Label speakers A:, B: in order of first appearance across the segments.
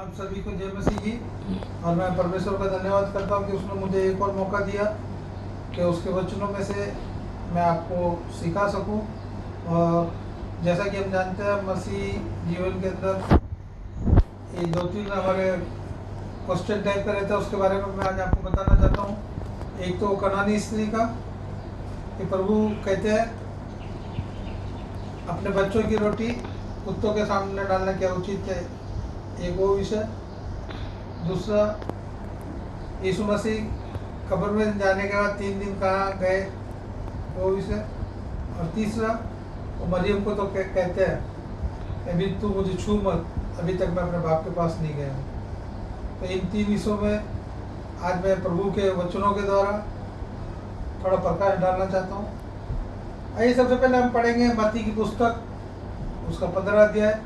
A: आप सभी को जय मसीह जी। और मैं परमेश्वर का धन्यवाद करता हूँ कि उसने मुझे एक और मौका दिया कि उसके वचनों में से मैं आपको सिखा सकूं। और जैसा कि हम जानते हैं मसीह जीवन के अंदर ये 2-3 हमारे क्वेश्चन टाइप का रहता है, उसके बारे में मैं आज आपको बताना चाहता हूँ। एक तो कनानी स्त्री का कि प्रभु कहते हैं अपने बच्चों की रोटी कुत्तों के सामने डालना क्या उचित है, एक वो विषय। दूसरा, यीशु मसीह कब्र में जाने के बाद 3 दिन कहाँ गए, वो विषय। और तीसरा, वो मरियम को तो कहते हैं अभी तू मुझे छू मत, अभी तक मैं अपने बाप के पास नहीं गया हूँ। तो इन 3 विषयों में आज मैं प्रभु के वचनों के द्वारा थोड़ा प्रकाश डालना चाहता हूँ। आइए सबसे पहले हम पढ़ेंगे मत्ती की पुस्तक, उसका 15 अध्याय,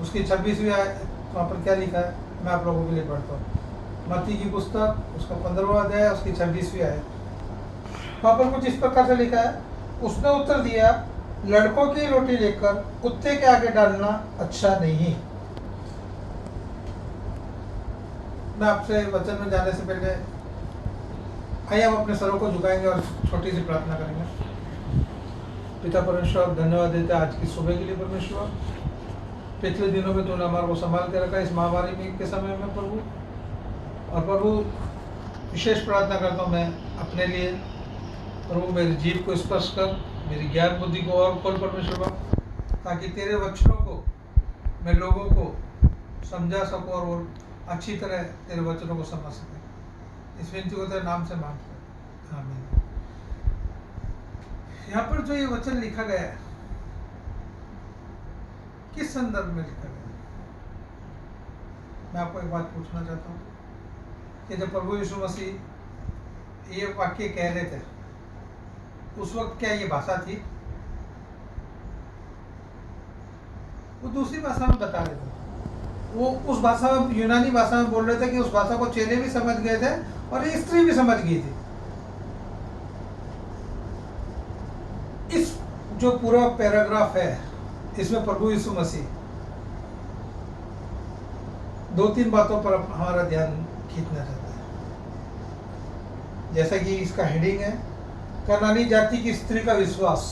A: उसकी 26वीं आयत। वहाँ पर क्या लिखा है मैं आप लोगों के लिए पढ़ता हूँ। मत्ती की पुस्तक, उसका 15वां अध्याय, उसकी 26वीं आयत। वहाँ पर कुछ इस प्रकार से लिखा है, उसने उत्तर दिया, लड़कों की रोटी लेकर कुत्ते के आगे डालना अच्छा नहीं। मैं आपसे वचन में जाने से पहले आइए हम अपने सरों को झुकाएंगे और छोटी सी प्रार्थना करेंगे। पिता परमेश्वर, धन्यवाद देते हैं आज की सुबह के लिए। परमेश्वर, पिछले दिनों में तूने हमारे को संभाल के रखा इस महामारी में के समय में प्रभु। और प्रभु विशेष प्रार्थना करता हूँ मैं अपने लिए, प्रभु मेरी जीभ को स्पर्श कर, मेरी ज्ञान बुद्धि को और खोल परमेश्वर, ताकि तेरे वचनों को मैं लोगों को समझा सकूँ और वो अच्छी तरह तेरे वचनों को समझ सकें। इस विनती को तेरे नाम से मांगते हैं, आमीन। यहाँ पर जो ये वचन लिखा गया है, किस संदर्भ में लिखा गया है? मैं आपको एक बात पूछना चाहता हूँ कि जब प्रभु यीशु मसीह ये वाक्य कह रहे थे, उस वक्त क्या ये भाषा थी? वो दूसरी भाषा में बता रहे थे। वो उस भाषा में, यूनानी भाषा में बोल रहे थे कि उस भाषा को चेले भी समझ गए थे और ये स्त्री भी समझ गई थी। इस जो पूरा पैराग्राफ है, इसमें प्रभु यीशु मसीह 2-3 बातों पर हमारा ध्यान खींचना चाहता है। जैसा कि इसका हेडिंग है, कनानी जाति की स्त्री का विश्वास।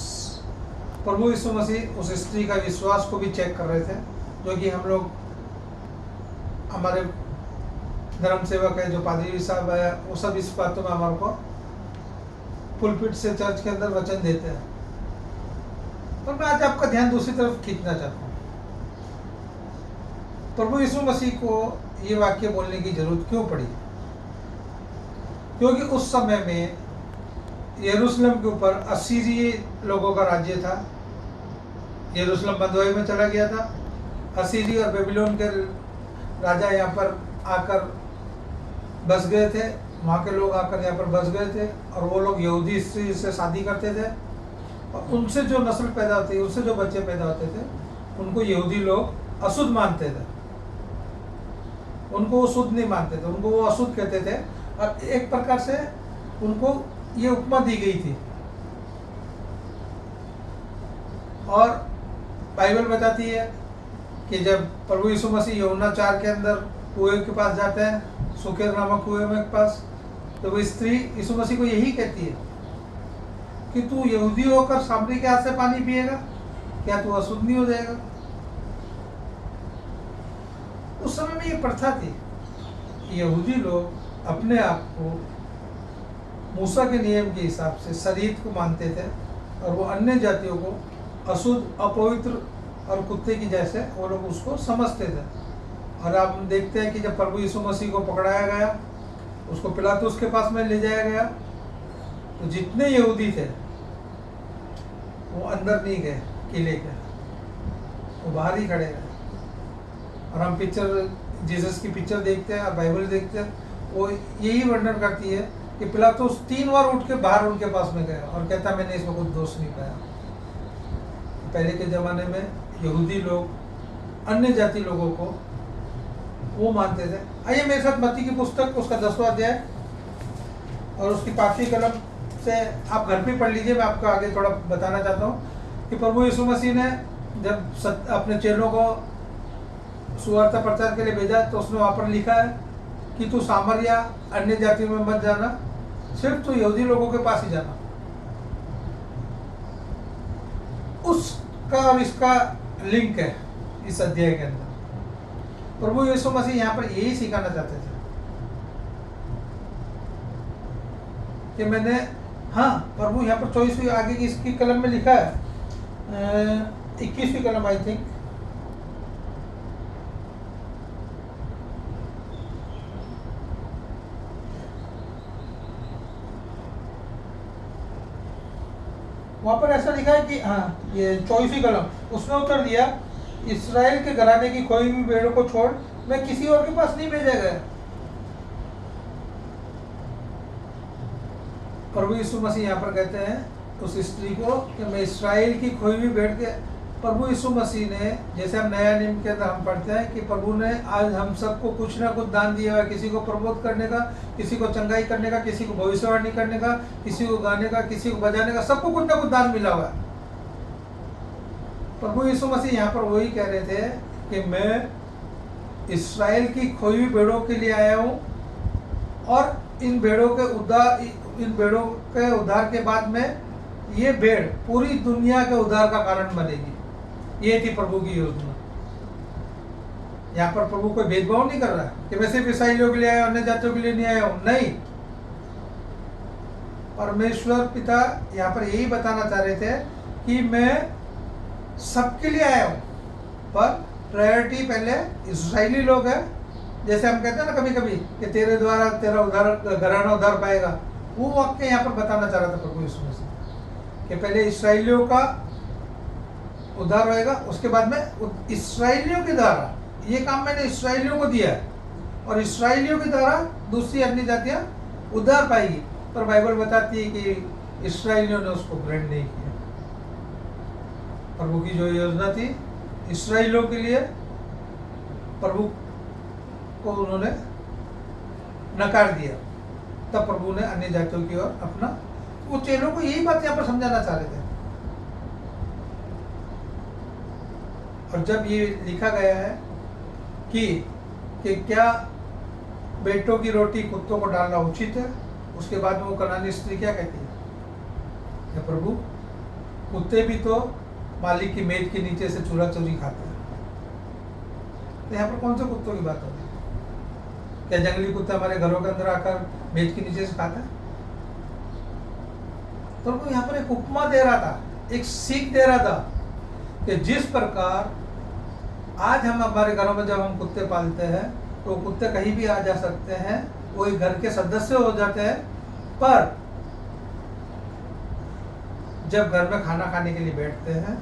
A: प्रभु यीशु मसीह उस स्त्री का विश्वास को भी चेक कर रहे थे, जो कि हम लोग, हमारे धर्म सेवक है, जो पादरी साहब है, वो सब इस बातों में हमारे को पुलपिट से चर्च के अंदर वचन देते हैं। और मैं आज आपका ध्यान दूसरी तरफ खींचना चाहता हूँ। प्रभु यीशु मसीह को ये वाक्य बोलने की जरूरत क्यों पड़ी? क्योंकि उस समय में यरूशलेम के ऊपर असीरिय लोगों का राज्य था। यरूशलेम बंधुआई में चला गया था। असीरी और बेबीलोन के राजा यहाँ पर आकर बस गए थे। वहाँ के लोग आकर यहाँ पर बस गए थे और वो लोग यहूदी स्त्री से शादी करते थे और उनसे जो नस्ल पैदा होती है, उससे जो बच्चे पैदा होते थे, उनको यहूदी लोग अशुद्ध मानते थे। उनको वो शुद्ध नहीं मानते थे, उनको वो अशुद्ध कहते थे। और एक प्रकार से उनको ये उपमा दी गई थी। और बाइबल बताती है कि जब प्रभु यीशु मसीह यूहन्ना 4 के अंदर कुएं के पास जाते हैं, सुकेर नामक कुएं में के पास, तो वो स्त्री यीशु मसीह को यही कहती है कि तू यहूदी होकर सामरी के हाथ से पानी पिएगा, क्या तू अशुद्ध नहीं हो जाएगा? उस समय में ये प्रथा थी कि यहूदी लोग अपने आप को मूसा के नियम के हिसाब से शरीयत को मानते थे और वो अन्य जातियों को अशुद्ध, अपवित्र और कुत्ते की जैसे वो लोग उसको समझते थे। और आप देखते हैं कि जब प्रभु यीशु मसीह को पकड़ाया गया, उसको पिलातुस के पास में ले जाया गया, तो जितने यहूदी थे वो अंदर नहीं गए किले के, वो बाहर ही खड़े रहे। और हम पिक्चर, जीसस की पिक्चर देखते हैं और बाइबल देखते हैं, वो यही वर्णन करती है कि पिलातुस 3 बार उठ के बाहर उनके पास में गया और कहता मैंने इसमें कुछ दोष नहीं पाया। पहले के ज़माने में यहूदी लोग अन्य जाति लोगों को वो मानते थे। आइए मेरे साथ मत्ती की पुस्तक, उसका 10वां अध्याय और उसकी 5वीं कलम से आप घर पे पढ़ लीजिए। मैं आपको आगे थोड़ा बताना चाहता हूँ कि प्रभु यीशु मसीह ने जब अपने चेलों को सुवार्ता प्रचार के लिए भेजा, तो उसने वहाँ पर लिखा है कि तू सामरिया अन्य जातियों में मत जाना, सिर्फ तू यहूदी लोगों के पास ही जाना। उसका और इसका लिंक है इस अध्याय के अंदर। प्रभु यीशु मसीह यहाँ पर यही सिखाना चाहते थे कि मैंने, हाँ, प्रभु यहाँ पर 24वीं आगे की इसकी कलम में लिखा है, 21वीं कलम आई थिंक, वहां पर ऐसा लिखा है कि हाँ, ये 24वीं कलम, उसने उत्तर दिया, इस्राएल के घराने की खोई हुई भेड़ों को छोड़ मैं किसी और के पास नहीं भेजा गया। प्रभु यीशु मसीह यहाँ पर कहते हैं उस स्त्री को कि मैं इस्राएल की खोई हुई भेड़ के, प्रभु यीशु मसीह ने, जैसे हम नया नियम के अंदर हम पढ़ते हैं कि प्रभु ने आज हम सबको कुछ ना कुछ दान दिया हुआ है, किसी को प्रमोद करने का, किसी को चंगाई करने का, किसी को भविष्यवाणी करने का, किसी को गाने का, किसी को बजाने का, सबको कुछ ना कुछ दान मिला हुआ है। प्रभु यीशु मसीह यहाँ पर वही कह रहे थे कि मैं इस्राएल की खोई हुई भेड़ों के लिए आया हूँ, और इन भेड़ों के उद्धार के बाद में ये भेड़ पूरी दुनिया के उद्धार का कारण बनेगी। ये थी प्रभु की योजना। यहाँ पर प्रभु कोई भेदभाव नहीं कर रहा है कि मैं सिर्फ ईसाइयों के लिए आया हूं, अन्य जातियों के लिए नहीं आया हूं, नहीं। परमेश्वर पिता यहाँ पर यही बताना चाह रहे थे कि मैं सबके लिए आया हूं, पर प्रायोरिटी पहले इस्राएली लोग हैं। जैसे हम कहते हैं ना कभी कभी कि तेरे द्वारा तेरा उद्धार, घराना उद्धार पाएगा, वो वाक्य यहाँ पर बताना चाह रहा था प्रभु यीशु मसीह कि पहले इस्राएलियों का उद्धार होएगा, उसके बाद में इस्राएलियों के द्वारा, ये काम मैंने इस्राएलियों को दिया है, और इस्राएलियों के द्वारा दूसरी अन्य जातियां उद्धार पाएगी। पर बाइबल बताती है कि इस्राएलियों ने उसको ग्रहण नहीं किया। प्रभु की जो योजना थी इस्राएलियों के लिए, प्रभु को उन्होंने नकार दिया। तब प्रभु ने अन्य जातियों की ओर अपना, वो चेलों को यही बात यहाँ पर समझाना चाह रहे थे। और जब ये लिखा गया है कि क्या बेटों की रोटी कुत्तों को डालना उचित है, उसके बाद वो कनानी स्त्री क्या कहती है कि प्रभु कुत्ते भी तो मालिक की मेज के नीचे से चूरा चोरी खाते हैं। तो यहाँ पर कौन से कुत्तों की बात हो रही है? क्या जंगली कुत्ता हमारे घरों के अंदर आकर मेज के नीचे से खाता है? तो वो यहाँ पर एक उपमा दे रहा था, एक सीख दे रहा था कि जिस प्रकार आज हम हमारे घरों में जब हम कुत्ते पालते हैं तो कुत्ते कहीं भी आ जा सकते हैं, वो एक घर के सदस्य हो जाते हैं, पर जब घर में खाना खाने के लिए बैठते हैं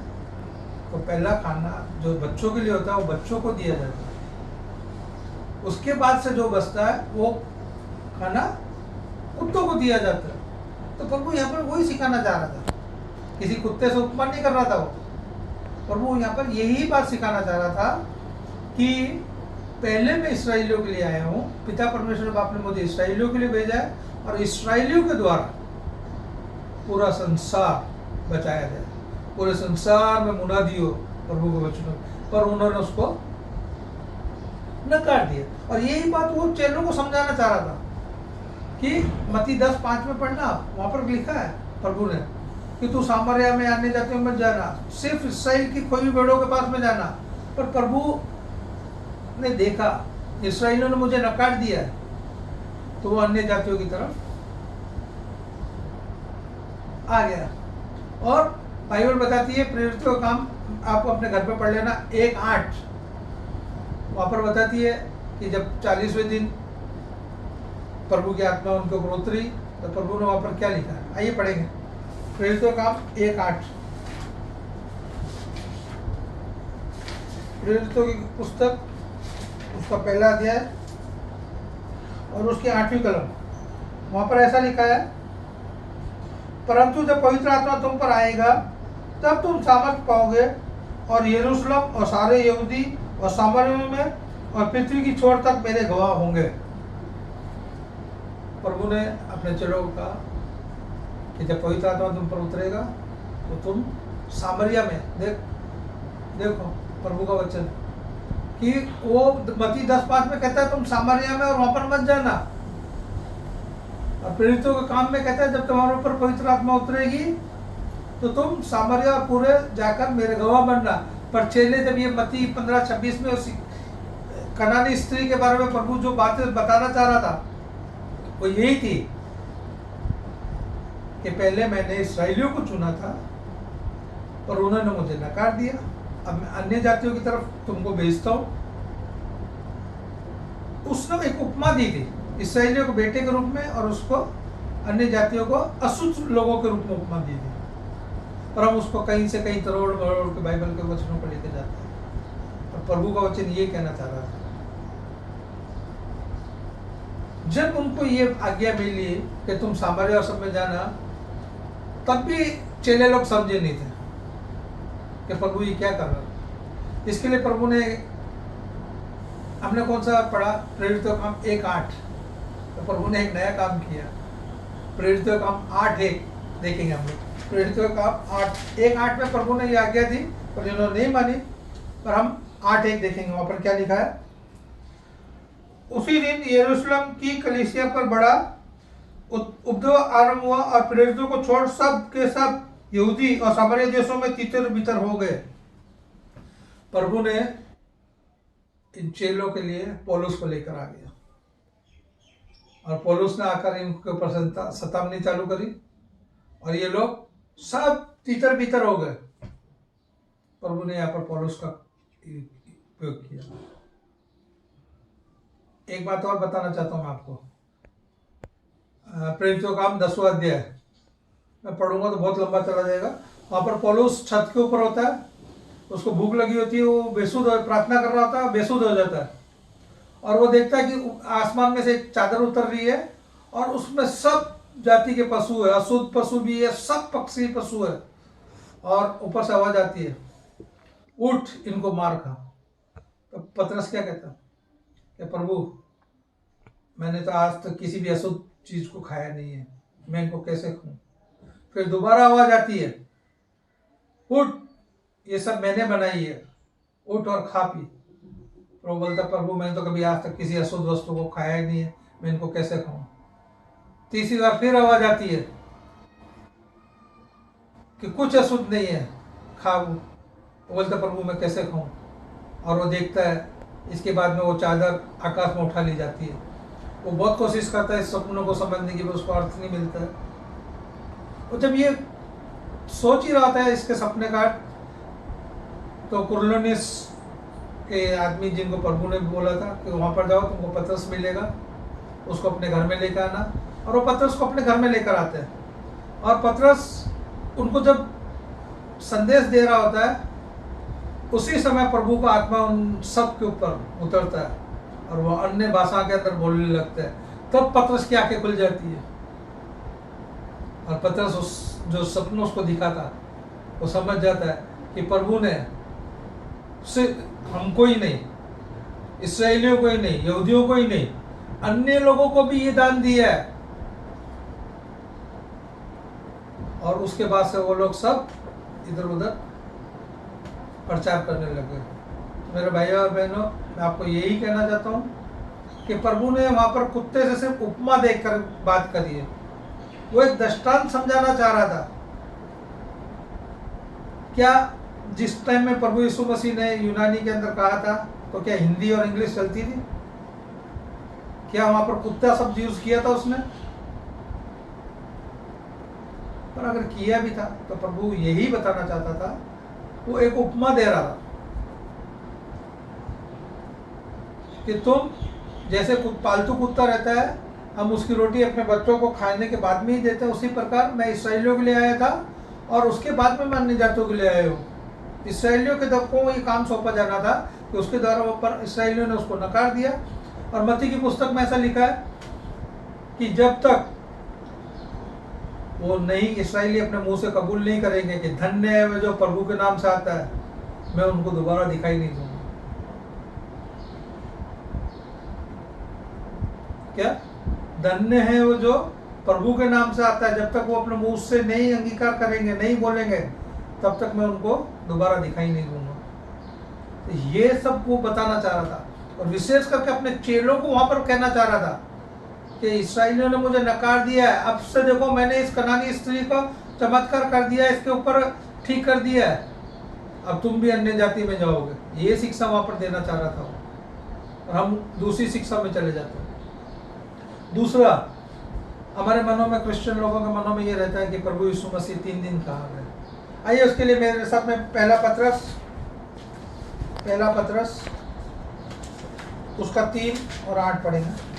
A: तो पहला खाना जो बच्चों के लिए होता है वो बच्चों को दिया जाता है, उसके बाद से जो बचता है वो खाना कुत्तों को दिया जाता है। तो प्रभु यहाँ पर वही सिखाना चाह रहा था, किसी कुत्ते से उपमान नहीं कर रहा था वो। प्रभु यहाँ पर यही बात सिखाना चाह रहा था कि पहले मैं इसराइलियों के लिए आया हूँ, पिता परमेश्वर बाप ने मुझे इसराइलियों के लिए भेजा है, और इसराइलियों के द्वारा पूरा संसार बचाया जाए, पूरे संसार में मुनादी हो प्रभु के वचनों, पर उन्होंने उसको नकार दिया। और यही बात वो चेलों को समझाना चाह रहा था कि मत्ती 10:5 में पढ़ना, वहां पर लिखा है प्रभु ने कि तू सामरिया में आने जातियों में जाना, सिर्फ इस्राएल की खोई हुई भेड़ों के पास में जाना। पर प्रभु ने देखा इस्राएलियों ने मुझे नकार दिया है, तो वो अन्य जातियों की तरफ आ गया। और बाइबल बताती है, प्रेरितों का काम आप अपने घर पे पढ़ लेना, 1:8 वहां पर बताती है कि जब 40वें दिन प्रभु की आत्मा उनके ऊपर उतरी तो प्रभु ने वहां पर क्या लिखा है, आइए पढ़ेंगे। प्रेरितों का काम 1:8, प्रेरितों की पुस्तक उसका पहला अध्याय और उसकी 8वीं कलम, वहां पर ऐसा लिखा है, परंतु जब पवित्र आत्मा तुम पर आएगा तब तुम सामर्थ पाओगे, और यरूशलेम और सारे यहूदी और सामरिया में और पृथ्वी की छोर तक मेरे गवाह होंगे। प्रभु ने अपने चेलों को कहा कि जब पवित्र आत्मा तुम पर उतरेगा तो तुम सामरिया में देखो प्रभु का वचन कि वो मत्ती 10:5 में कहता है तुम सामरिया में और वहां पर मत जाना, और प्रेरितों के काम में कहता है जब तुम्हारे ऊपर पवित्र आत्मा उतरेगी तो तुम सामरिया और पूरे जाकर मेरे गवाह बनना। पर चेले जब ये मत्ती 15:26 में उसी कनानी स्त्री के बारे में प्रभु जो बातें बताना चाह रहा था वो यही थी कि पहले मैंने इस्राएलियों को चुना था और उन्होंने मुझे नकार दिया, अब मैं अन्य जातियों की तरफ तुमको भेजता हूं। उसने एक उपमा दी थी, इस्राएलियों को बेटे के रूप में और उसको अन्य जातियों को अशुद्ध लोगों के रूप में उपमा दी थी। और हम उसको कहीं से कहीं तरोड़ मरोड़ के बाइबल के वचनों पर लेके जाते हैं, और प्रभु का वचन ये कहना चाह रहा था। जब उनको ये आज्ञा मिली कि तुम सामरिया और सब में जाना, तब भी चेले लोग समझे नहीं थे कि प्रभु ये क्या कर रहा है। इसके लिए प्रभु ने, हमने कौन सा पढ़ा, प्रेरितों का काम 1:8, तो प्रभु ने एक नया काम किया, प्रेरितों का काम 8:1 देखेंगे हम लोग। प्रेरितों का काम 1:8 में प्रभु ने ये आज्ञा दी और जिन्होंने नहीं मानी, पर हम 8:1 देखेंगे, वहां पर क्या लिखा है। उसी दिन यरूशलेम की कलीसिया पर बड़ा उपद्रव आरंभ हुआ और प्रेरितों को छोड़ सब के सब यहूदी और सामरिया देशों में तितर बितर हो गए। प्रभु ने इन चेलों के लिए पौलुस को लेकर आ गया, और पौलुस ने आकर इनके ऊपर सतावनी चालू करी, और ये लोग सब तितर बितर हो गए। प्रभु ने यहाँ पर पौलुस का उपयोग किया। एक बात और बताना चाहता हूँ मैं आपको, प्रेरितों का काम 10वां अध्याय मैं पढ़ूंगा तो बहुत लंबा चला जाएगा। वहाँ पर पौलुस छत के ऊपर होता है, उसको भूख लगी होती है, वो बेसुध प्रार्थना कर रहा होता है, बेसुध हो जाता है, और वो देखता है कि आसमान में से एक चादर उतर रही है और उसमें सब जाति के पशु है, अशुद्ध पशु भी है, सब पक्षी पशु है, और ऊपर से आवाज आती है, उठ इनको मार खा। तो पतरस क्या कहता है कि प्रभु मैंने तो आज तक किसी भी अशुद्ध चीज को खाया नहीं है, मैं इनको कैसे खाऊं। फिर दोबारा आवाज आती है, उठ ये सब मैंने बनाई है, उठ और खा पी। प्रभु बोलता प्रभु मैंने तो कभी आज तक किसी अशुद्ध वस्तु को खाया ही नहीं है, मैं इनको कैसे खाऊं। तीसरी बार फिर आवाज आती है कि कुछ अशुद्ध नहीं है, खा। वो बोलता प्रभु मैं कैसे खाऊं, और वो देखता है। इसके बाद में वो चादर आकाश में उठा ली जाती है। वो बहुत कोशिश करता है इस सपनों को समझने की, उसको अर्थ नहीं मिलता है। और जब ये सोच ही रहा था इसके सपने का, तो कुरलोनिस के आदमी जिनको प्रभु ने बोला था कि वहां पर जाओ तुमको पतरस मिलेगा, उसको अपने घर में लेकर आना, और वो पतरस को अपने घर में लेकर आते हैं। और पतरस उनको जब संदेश दे रहा होता है, उसी समय प्रभु का आत्मा उन सब के ऊपर उतरता है और वो अन्य भाषा के अंदर बोलने लगते हैं। तब पतरस की आंखें खुल जाती है, और पतरस उस जो सपनों उसको दिखा था वो समझ जाता है कि प्रभु ने सिर्फ हमको ही नहीं, इस्राएलियों को ही नहीं, यहूदियों को ही नहीं, अन्य लोगों को भी ये दान दिया है। और उसके बाद से वो लोग सब इधर उधर प्रचार करने लगे। मेरे भाइयों और बहनों, मैं आपको यही कहना चाहता हूँ कि प्रभु ने वहां पर कुत्ते से सिर्फ उपमा देखकर बात करी है। वो एक दृष्टांत समझाना चाह रहा था। क्या जिस टाइम में प्रभु यीशु मसीह ने यूनानी के अंदर कहा था, तो क्या हिंदी और इंग्लिश चलती थी? क्या वहां पर कुत्ता शब्द यूज किया था उसने? पर अगर किया भी था तो प्रभु यही बताना चाहता था, वो एक उपमा दे रहा था कि तुम जैसे पालतू कुत्ता रहता है, हम उसकी रोटी अपने बच्चों को खाने के बाद में ही देते हैं, उसी प्रकार मैं इसराइलियों के लिए आया था और उसके बाद में मैं अन्य जातियों के लिए आया हूँ। इसराइलियों के को ये काम सौंपा जाना था कि उसके द्वारा पर इसराइलियों ने उसको नकार दिया। और मत्ती की पुस्तक में ऐसा लिखा है कि जब तक वो नहीं इसराइली अपने मुंह से कबूल नहीं करेंगे कि धन्य है वे जो प्रभु के नाम से आता है, मैं उनको दोबारा दिखाई नहीं दूंगा। क्या? धन्य है वो जो प्रभु के नाम से आता है, जब तक वो अपने मुंह से नहीं अंगीकार करेंगे, नहीं बोलेंगे, तब तक मैं उनको दोबारा दिखाई नहीं दूंगा। तो ये सब वो बताना चाह रहा था, और विशेष करके अपने चेलों को वहां पर कहना चाह रहा था कि इस्राएलियों ने मुझे नकार दिया है, अब से देखो मैंने इस कनानी स्त्री को चमत्कार कर दिया है, इसके ऊपर ठीक कर दिया है, अब तुम भी अन्य जाति में जाओगे। ये शिक्षा वहां पर देना चाह रहा था वो। और हम दूसरी शिक्षा में चले जाते हैं। दूसरा, हमारे मनों में, क्रिश्चियन लोगों के मनों में ये रहता है कि प्रभु यीशु मसीह 3 दिन कहाँ गए। आइए उसके लिए मेरे साथ में पहला पत्रस उसका 3 और 8 पढ़ेंगे।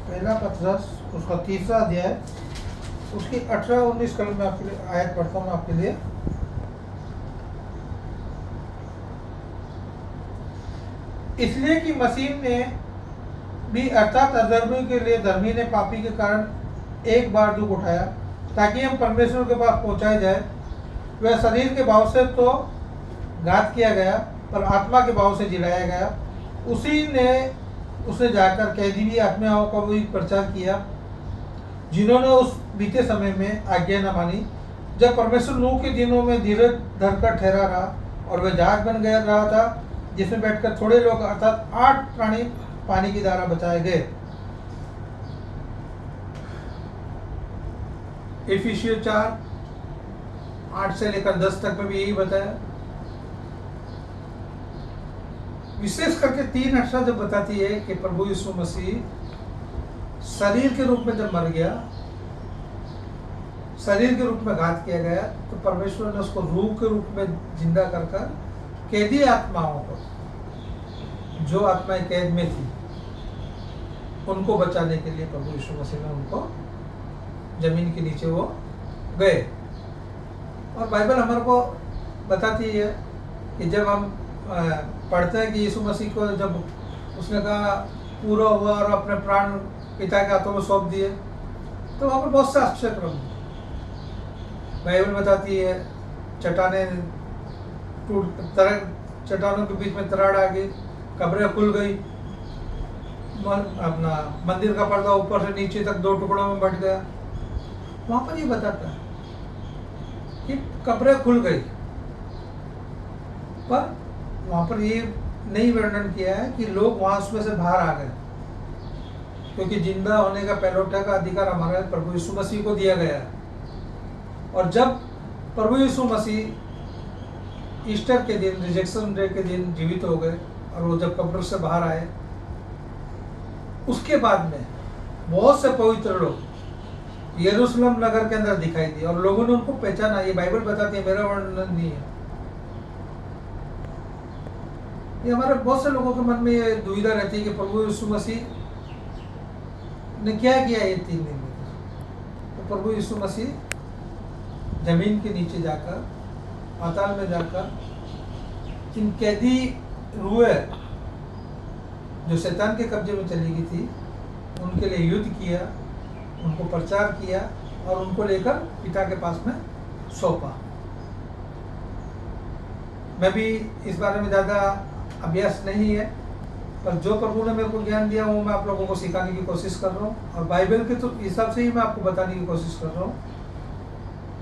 A: पहला पत्रस उसका 3रा अध्याय उसकी 18-19 कल मैं आपके लिए आयत पढ़ता हूँ आपके लिए। इसलिए कि मसीह ने भी अर्थात अधर्मी के लिए धर्मी ने पापी के कारण एक बार दुख उठाया ताकि हम परमेश्वर के पास पहुंचाए जाए। वह शरीर के भाव से तो घात किया गया पर आत्मा के भाव से जिलाया गया। उसने जाकर कैदी भी आत्माओं का भी प्रचार किया जिन्होंने उस बीते समय में आज्ञा न मानी, जब परमेश्वर नूह के दिनों में धीरज धरकर ठहरा रहा और वह जहाज बन गया रहा था जिसमें बैठकर थोड़े लोग अर्थात 8 प्राणी पानी की द्वारा बचाए गए। इफिसियों 4:8 से लेकर 10 तक में भी यही बताया। विशेष करके 3 जब बताती है कि प्रभु यीशु मसीह शरीर के रूप में जब मर गया, शरीर के रूप में घात किया गया, तो परमेश्वर ने उसको रूह के रूप में जिंदा कर कर कैदी आत्माओं को, जो आत्माएं कैद में थी, उनको बचाने के लिए प्रभु यीशु मसीह ने उनको जमीन के नीचे वो गए। और बाइबल हमारे को बताती है कि जब हम पढ़ते हैं कि यीशु मसीह को जब उसने कहा पूरा हुआ और अपने प्राण पिता के हाथों में सौंप दिए, तो वहाँ पर बहुत से आश्चर्य क्रम बाइबल बताती है चट्टानें चट्टानों के बीच में तराड़ आ गई, कब्रें खुल गई, अपना मंदिर का पर्दा ऊपर से नीचे तक 2 टुकड़ों में बट गया। वहाँ पर ये बताता है कि कब्रें खुल गई, पर वहाँ पर ये नहीं वर्णन किया है कि लोग वहाँ उसमें से बाहर आ गए, क्योंकि जिंदा होने का पहलौठा का अधिकार हमारे प्रभु यीशु मसीह को दिया गया है। और जब प्रभु यीशु मसीह ईस्टर के दिन, रिजेक्शन डे के दिन जीवित हो गए और वो जब कब्र से बाहर आए, उसके बाद में बहुत से पवित्र लोग यरूशलेम नगर के अंदर दिखाई दिए और लोगों ने उनको पहचाना। ये बाइबल बताती है, मेरा वर्णन नहीं है। ये हमारे बहुत से लोगों के मन में ये दुविधा रहती है कि प्रभु यीशु मसीह ने क्या किया ये 3 दिन में। तो प्रभु यीशु मसीह जमीन के नीचे जाकर, पाताल में जाकर इन कैदी रूहें जो शैतान के कब्जे में चली गई थी, उनके लिए युद्ध किया, उनको प्रचार किया और उनको लेकर पिता के पास में सौंपा। मैं भी इस बारे में ज़्यादा अभ्यास नहीं है, पर जो प्रभु ने मेरे को ज्ञान दिया वो मैं आप लोगों को सिखाने की कोशिश कर रहा हूँ, और बाइबल के तो हिसाब से ही मैं आपको बताने की कोशिश कर रहा हूँ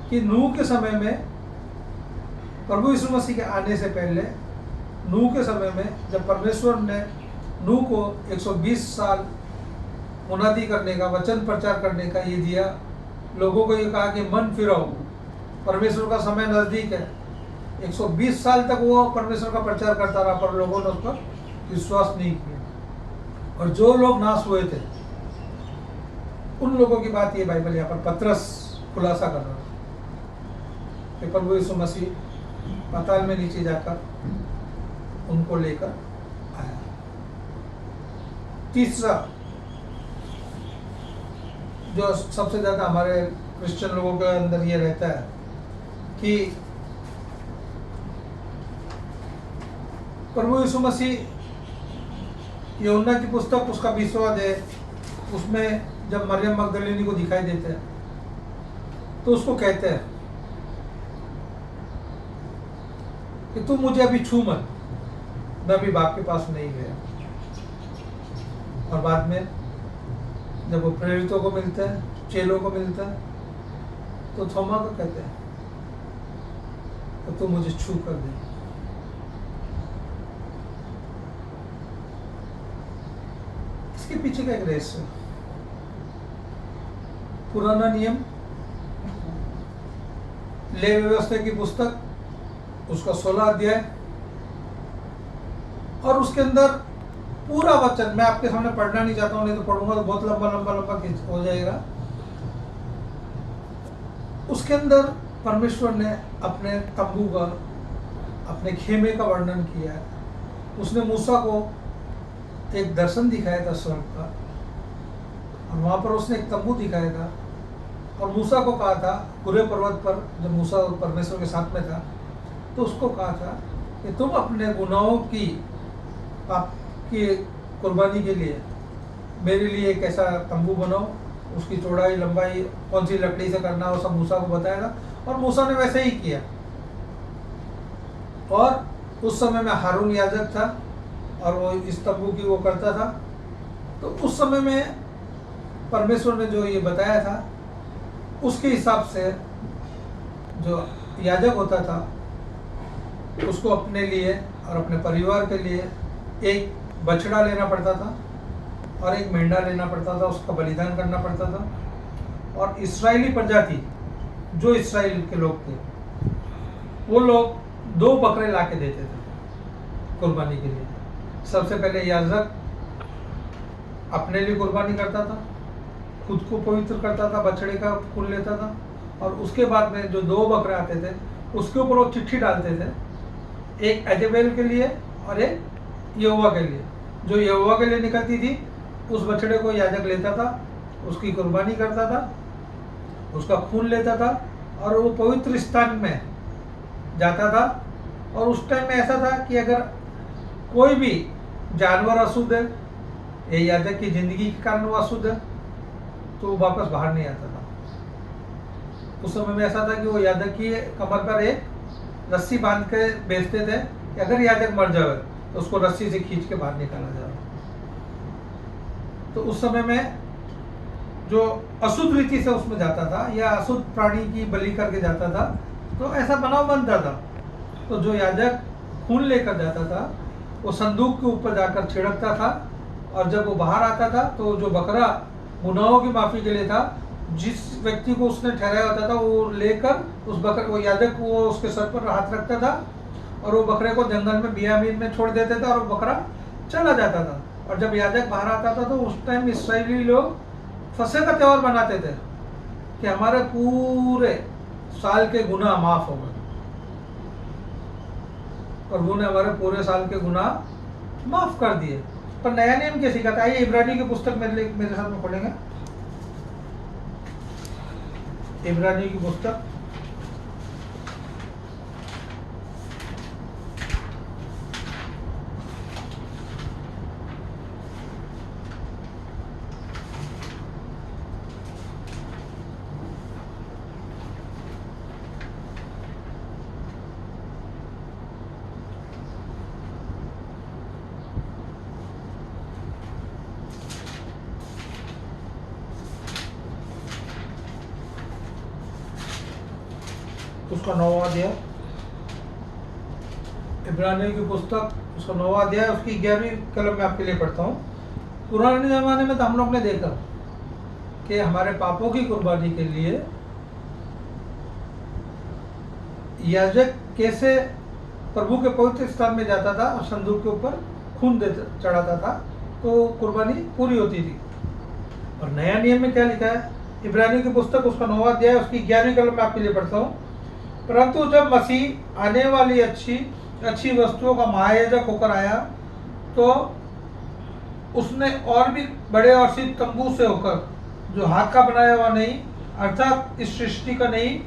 A: कि नूह के समय में, प्रभु यीशु मसीह के आने से पहले नूह के समय में, जब परमेश्वर ने नूह को 120 साल मुनादी करने का, वचन प्रचार करने का ये दिया, लोगों को ये कहा कि मन फिराओ, परमेश्वर का समय नज़दीक है। 120 साल तक वो परमेश्वर का प्रचार करता रहा, पर लोगों ने उस पर विश्वास नहीं किया, और जो लोग नाश हुए थे उन लोगों की बात ये बाइबल यहाँ पर पतरस खुलासा कर रहा है कि प्रभु यीशु मसीह पाताल में नीचे जाकर उनको लेकर आया। तीसरा, जो सबसे ज़्यादा हमारे क्रिश्चियन लोगों के अंदर ये रहता है कि प्रभु यीशु मसीह यूहन्ना की पुस्तक उसका 20वां अध्याय, उसमें जब मरियम मगदलिनी को दिखाई देते हैं तो उसको कहते हैं कि तू मुझे अभी छू मत, मैं अभी बाप के पास नहीं गया। और बाद में जब वो प्रेरितों को मिलते हैं, चेलों को मिलते हैं, तो थोमा को कहते हैं तो तू मुझे छू कर दे। इसके पीछे का एक रहस्य है। पुराना नियम, लेवी व्यवस्था की पुस्तक उसका 16 अध्याय, और उसके अंदर पूरा वचन मैं आपके सामने पढ़ना नहीं चाहता हूं, नहीं तो पढ़ूंगा तो बहुत लंबा लंबा लंबा हो जाएगा। उसके अंदर परमेश्वर ने अपने तंबू का, अपने खेमे का वर्णन किया है। उसने मूसा को एक दर्शन दिखाया था स्वर्ग का, और वहां पर उसने एक तंबू दिखाया था, और मूसा को कहा था पूरे पर्वत पर, जब मूसा परमेश्वर के साथ में था, तो उसको कहा था कि तुम अपने गुनाहों की, पाप की कुर्बानी के लिए मेरे लिए एक ऐसा तंबू बनाओ, उसकी चौड़ाई लंबाई कौन सी लकड़ी से करना हो सब मूसा को बताया था, और मूसा ने वैसे ही किया। और उस समय में हारून याजक था और वो इस तंबू की वो करता था। तो उस समय में परमेश्वर ने जो ये बताया था उसके हिसाब से जो याजक होता था उसको अपने लिए और अपने परिवार के लिए एक बछड़ा लेना पड़ता था और एक मेंढा लेना पड़ता था, उसका बलिदान करना पड़ता था। और इस्राएली प्रजाति, जो इस्राएल के लोग थे, वो लोग 2 बकरे ला के देते थे कुर्बानी के लिए। सबसे पहले याजक अपने लिए कुर्बानी करता था, खुद को पवित्र करता था, बछड़े का खून लेता था, और उसके बाद में जो 2 बकरे आते थे उसके ऊपर वो चिट्ठी डालते थे, एक एजेबेल के लिए और एक यहोवा के लिए। जो यहोवा के लिए निकलती थी उस बछड़े को याजक लेता था, उसकी कुर्बानी करता था, उसका खून लेता था, और वो पवित्र स्थान में जाता था। और उस टाइम में ऐसा था कि अगर कोई भी जानवर अशुद्ध है, ये याजक की जिंदगी के कारण वो अशुद्ध है, तो वो वापस बाहर नहीं आता था। उस समय में ऐसा था कि वो याजक की कमर पर एक रस्सी बांध के बेचते थे कि अगर याजक मर जाए तो उसको रस्सी से खींच के बाहर निकाला जाए। तो उस समय में जो अशुद्ध रीति से उसमें जाता था या अशुद्ध प्राणी की बलि करके जाता था, तो ऐसा बनाव बनता था। तो जो याजक खून लेकर जाता था वो संदूक के ऊपर जाकर छिड़कता था, और जब वो बाहर आता था तो जो बकरा गुनाहों की माफी के लिए था, जिस व्यक्ति को उसने ठहराया होता था, वो लेकर उस बकरे, वो याजक वो उसके सर पर हाथ रखता था और वो बकरे को जंगल में बियामीन में छोड़ देते थे और वो बकरा चला जाता था। और जब याजक बाहर आता था तो उस टाइम इस्राएली लोग फसह का त्यौहार मनाते थे कि हमारे पूरे साल के गुनाह माफ हो गए। प्रभु ने हमारे पूरे साल के गुनाह माफ कर दिए। पर नया नियम क्या सिखाता है? आइए इब्रानी की पुस्तक मेरे साथ में खोलेंगे। इब्रानी की पुस्तक उसका 9वां अध्याय, इब्रानियों की पुस्तक उसका 9वां अध्याय, उसकी 11वीं कलम में आपके लिए पढ़ता हूँ। पुराने ज़माने में तो हम लोग ने देखा कि हमारे पापों की कुर्बानी के लिए याजक कैसे प्रभु के पवित्र स्थान में जाता था और संदूक के ऊपर खून दे चढ़ाता था, तो कुर्बानी पूरी होती थी। और नया नियम में क्या लिखा है? इब्रानियों की पुस्तक उसका 9वां अध्याय, उसकी 11वीं कलम में आपके लिए पढ़ता हूँ। परंतु जब मसीह आने वाली अच्छी वस्तुओं का महायाजक होकर आया, तो उसने और भी बड़े और सिद्ध तंबू से होकर, जो हाथ का बनाया हुआ नहीं, अर्थात इस सृष्टि का नहीं,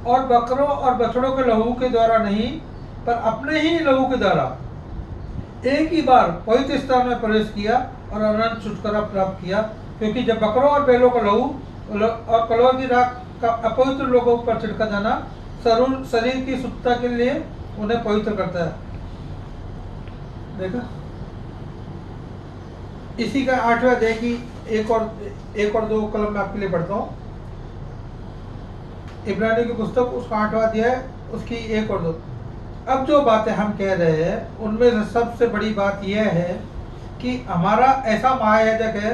A: और बकरों और बछड़ों के लहू के द्वारा नहीं, पर अपने ही लहू के द्वारा एक ही बार पवित्र स्थान में प्रवेश किया और अनंत छुटकारा प्राप्त किया, क्योंकि जब बकरों और बैलों का लहू और कलौं की राख का अपवित्र लोगों पर छिड़का जाना शरीर की शुद्धता के लिए उन्हें पवित्र करता है। देखा, इसी का 8वां अध्याय की एक और 2 कलम में आपके लिए पढ़ता हूँ। इब्रानियों की पुस्तक उसका 8वां अध्याय उसकी 1 और 2। अब जो बातें हम कह रहे हैं उनमें से सबसे बड़ी बात यह है कि हमारा ऐसा महायाजक है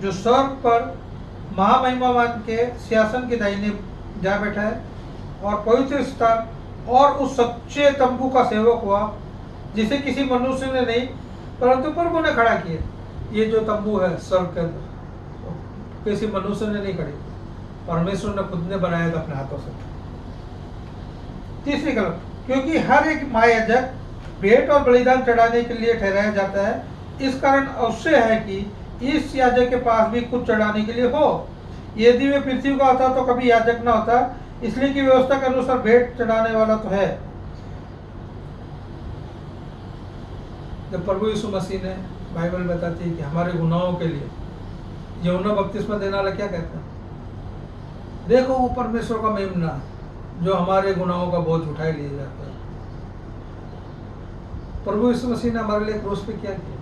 A: जो स्वर्ग पर महामहिमावान के सिंहासन के दाहिने जा बैठा है और पवित्र स्थान और उस सच्चे तंबू का सेवक हुआ जिसे किसी मनुष्य ने नहीं परंतु प्रभु ने खड़ा किया। ये जो तंबू है स्वर्ग के अंदर किसी मनुष्य ने नहीं खड़ी, परमेश्वर ने खुद ने बनाया था अपने हाथों से। तीसरी कलम, क्योंकि हर एक महायाजक भेंट और बलिदान चढ़ाने के लिए ठहराया जाता है, इस कारण अवश्य है कि इस याजक के पास भी कुछ चढ़ाने के लिए हो। यदि वे पृथ्वी का होता तो कभी याजक न होता, इसलिए कि व्यवस्था के अनुसार भेंट चढ़ाने वाला तो है। जब प्रभु यीशु मसीह ने, बाइबल बताती है कि हमारे गुनाहों के लिए यूहन्ना बपतिस्मा देने वाला क्या कहता है, देखो वो परमेश्वर का मेमना जो हमारे गुनाहों का बोझ उठाए लिए जाता है। प्रभु यीशु मसीह ने हमारे लिए क्रूस पे क्या किया,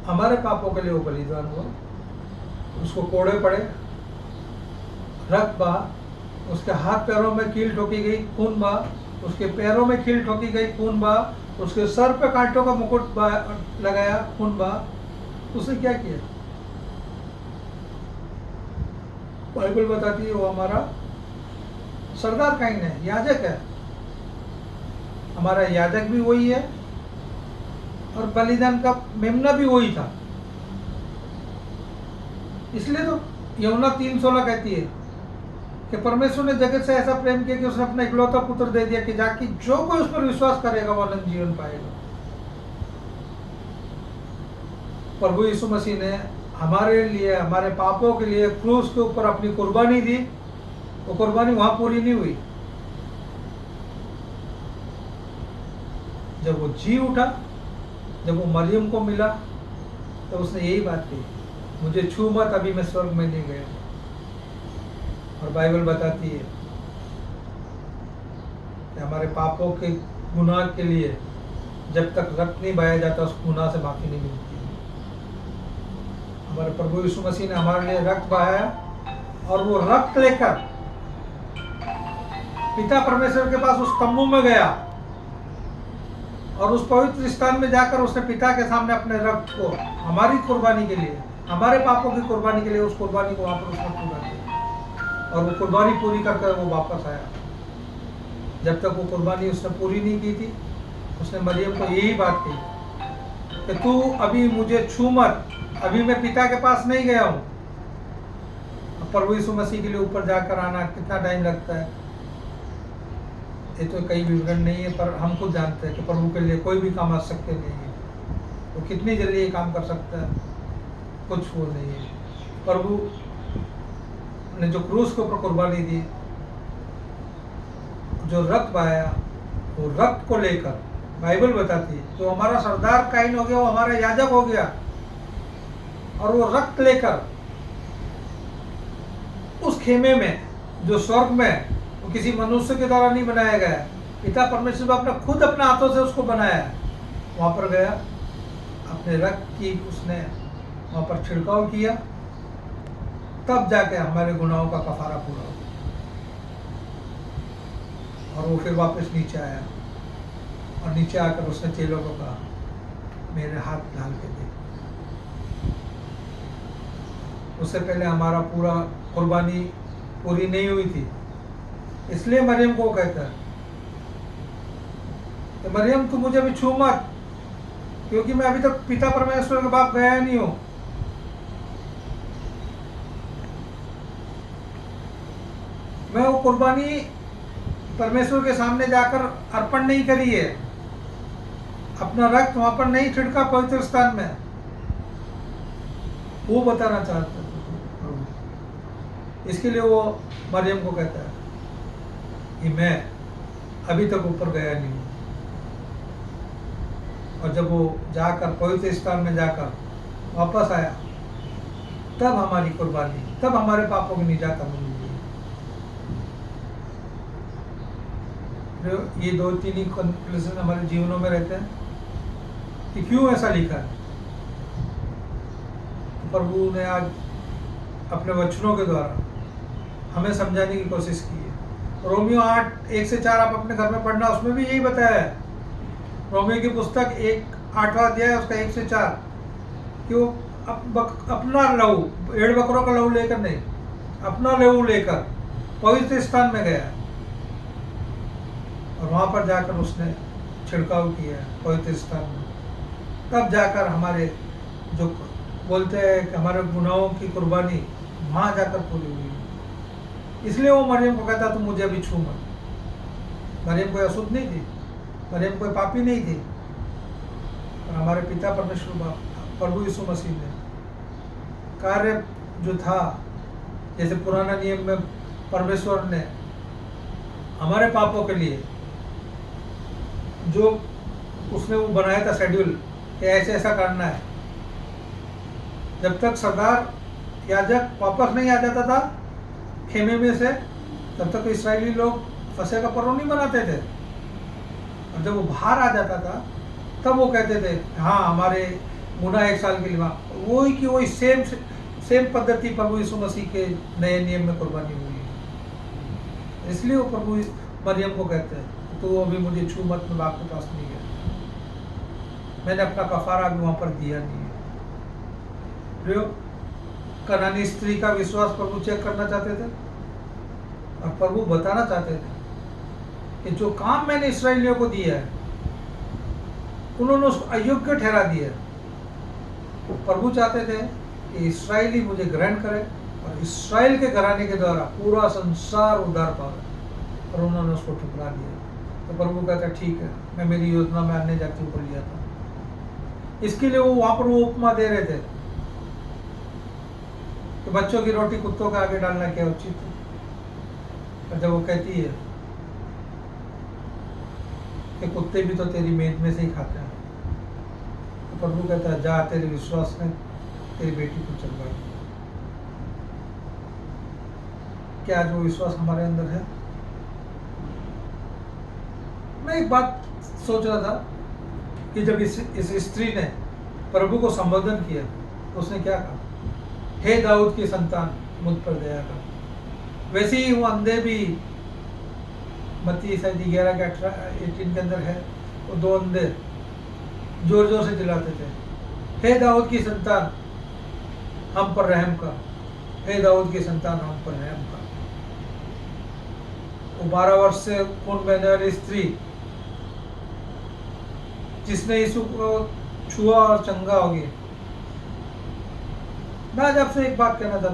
A: हमारे पापों के लिए वो बलिदान हुआ, उसको कोड़े पड़े, रक्त बहा, उसके हाथ पैरों में कील ठोकी गई, खून बहा, उसके पैरों में कील ठोकी गई, खून बहा, उसके सर पे कांटों का मुकुट लगाया, खून बहा। उसने क्या किया, बाइबल बताती है वो हमारा सरदार काइन है, याजक है। हमारा याजक भी वही है और बलिदान का मेमना भी वही था। इसलिए तो यूहन्ना 3:16 कहती है कि परमेश्वर ने जगत से ऐसा प्रेम किया कि उसने अपना इकलौता पुत्र दे दिया कि जाकि जो कोई उस पर विश्वास करेगा वो अनंत जीवन पाएगा। प्रभु यीशु मसीह ने हमारे लिए, हमारे पापों के लिए क्रूस के ऊपर अपनी कुर्बानी दी। वो कुर्बानी वहां पूरी नहीं हुई। जब वो जी उठा, जब वो मरियम को मिला, तो उसने यही बात कही, मुझे छू मत, अभी मैं स्वर्ग में नहीं गया। और बाइबल बताती है कि हमारे पापों के गुनाह के लिए जब तक रक्त नहीं बहाया जाता उस गुनाह से माफी नहीं मिलती। हमारे प्रभु यीशु मसीह ने हमारे लिए रक्त बहाया और वो रक्त लेकर पिता परमेश्वर के पास उस तंबू में गया और उस पवित्र स्थान में जाकर उसने पिता के सामने अपने रक्त को हमारी कुर्बानी के लिए, हमारे पापों की कुर्बानी के लिए उस कुर्बानी को वहां पर उसने पूरा किया। और वो कुर्बानी पूरी कर वो वापस आया। जब तक वो कुर्बानी उसने पूरी नहीं की थी, उसने मरियम को यही बात कही कि तू अभी मुझे छू मत, अभी मैं पिता के पास नहीं गया हूँ। प्रभु यीशु मसीह के लिए ऊपर जाकर आना कितना टाइम लगता है, ये तो कई विवरण नहीं है, पर हम खुद जानते हैं कि प्रभु के लिए कोई भी काम अशक्य नहीं है। वो कितनी जल्दी ये काम कर सकता है, कुछ वो नहीं है। प्रभु ने जो क्रूस के ऊपर कुर्बानी दी, जो रक्त बहाया, वो रक्त को लेकर बाइबल बताती है तो हमारा सरदार काइन हो गया, वो हमारा याजक हो गया। और वो रक्त लेकर उस खेमे में जो स्वर्ग में, वो किसी मनुष्य के द्वारा नहीं बनाया गया, पिता परमेश्वर ने खुद अपने हाथों से उसको बनाया, वहां पर गया, अपने रक्त की उसने वहां पर छिड़काव किया, तब जाके हमारे गुनाहों का कफारा पूरा हो। और वो फिर वापस नीचे आया और नीचे आकर उसने चेलों को कहा, मेरे हाथ डाल के दे। उससे पहले हमारा पूरा कुर्बानी पूरी नहीं हुई थी, इसलिए मरियम को कहता है कि मरियम तू मुझे भी छू मत, क्योंकि मैं अभी तक पिता परमेश्वर के पास गया नहीं हूं। मैं वो कुर्बानी परमेश्वर के सामने जाकर अर्पण नहीं करी है, अपना रक्त वहां पर नहीं छिड़का पवित्र स्थान में। वो बताना चाहता है, इसके लिए वो मरियम को कहता है कि मैं अभी तक ऊपर गया नहीं। और जब वो जाकर पवित्र स्थान में जाकर वापस आया, तब हमारी कुर्बानी, तब हमारे पापों की निजात हमें मिली। ये 2-3 ही कंक्लूजन हमारे जीवनों में रहते हैं कि क्यों ऐसा लिखा है। तो प्रभु ने आज अपने वचनों के द्वारा हमें समझाने की कोशिश की है। रोमियो 8:1-4 आप अपने घर में पढ़ना, उसमें भी यही बताया है। रोमियो की पुस्तक 8वां अध्याय उसका 1-4 कि वो अपना लहू, भेड़ बकरों का लहू लेकर नहीं, अपना लहू लेकर पवित्र स्थान में गया और वहां पर जाकर उसने छिड़काव किया पवित्र स्थान में। तब जाकर हमारे जो बोलते हैं कि हमारे गुनाहों की कुर्बानी वहां जाकर पूरी हुई। इसलिए वो मरियम को कहता तुम मुझे अभी छू मत। मरियम कोई अशुद्ध नहीं थी, मरियम कोई पापी नहीं थी, और हमारे पिता परमेश्वर प्रभु यीशु मसीह ने कार्य जो था, जैसे पुराना नियम में परमेश्वर ने हमारे पापों के लिए जो उसने वो बनाया था शेड्यूल कि ऐसे ऐसा करना है, जब तक सरदार याजक वापस नहीं आ जाता था खेमे में से, तब तक इस्राएली लोग फसह का पर्व नहीं मनाते थे। और जब वो बाहर आ जाता था तब वो कहते थे हाँ हमारे गुनाह 1 साल के लिए वही की वही सेम पद्धति प्रभु यीशु मसीह के नए नियम में कुर्बानी हुई है। इसलिए वो प्रभु मरियम को कहते हैं तो अभी मुझे छू मत, मैं बाप के पास नहीं गया, मैंने अपना कफारा भी वहां पर दिया नहीं है। कनानी स्त्री का विश्वास प्रभु चेक करना चाहते थे और प्रभु बताना चाहते थे कि जो काम मैंने इस्राएलियों को दिया है उन्होंने उसको अयोग्य ठहरा दिया। प्रभु चाहते थे कि इस्राएली मुझे ग्रहण करे और इस्राएल के घराने के द्वारा पूरा संसार उद्धार पावे, और उन्होंने उसको ठुकरा दिया। तो प्रभु कहता ठीक है, मैं मेरी योजना में अन्य जातियों को लिया था। इसके लिए वो वहां पर वो उपमा दे रहे थे कि बच्चों की रोटी कुत्तों के आगे डालना क्या उचित है। और जब वो कहती है कि कुत्ते भी तो तेरी मेज में से ही खाते हैं, तो प्रभु कहता है जा, तेरे विश्वास ने तेरी बेटी को चलवा दिया। क्या आज वो विश्वास हमारे अंदर है? मैं एक बात सोच रहा था कि जब इस स्त्री ने प्रभु को संबोधन किया तो उसने क्या कहा, हे दाऊद की संतान मुझ पर दया कर। वैसे ही वो अंधे भी, मत्ती 11:18 के अंदर है, वो 2 अंधे जोर जोर से चिल्लाते थे, हे दाऊद की संतान हम पर रहम कर, हे दाऊद की संतान हम पर रहम कर। वो 12 वर्ष से खून बहने वाली स्त्री जिसने यीशु को छुआ और चंगा हो गया। मैं आज आपसे एक बात कहना चाहता हूं,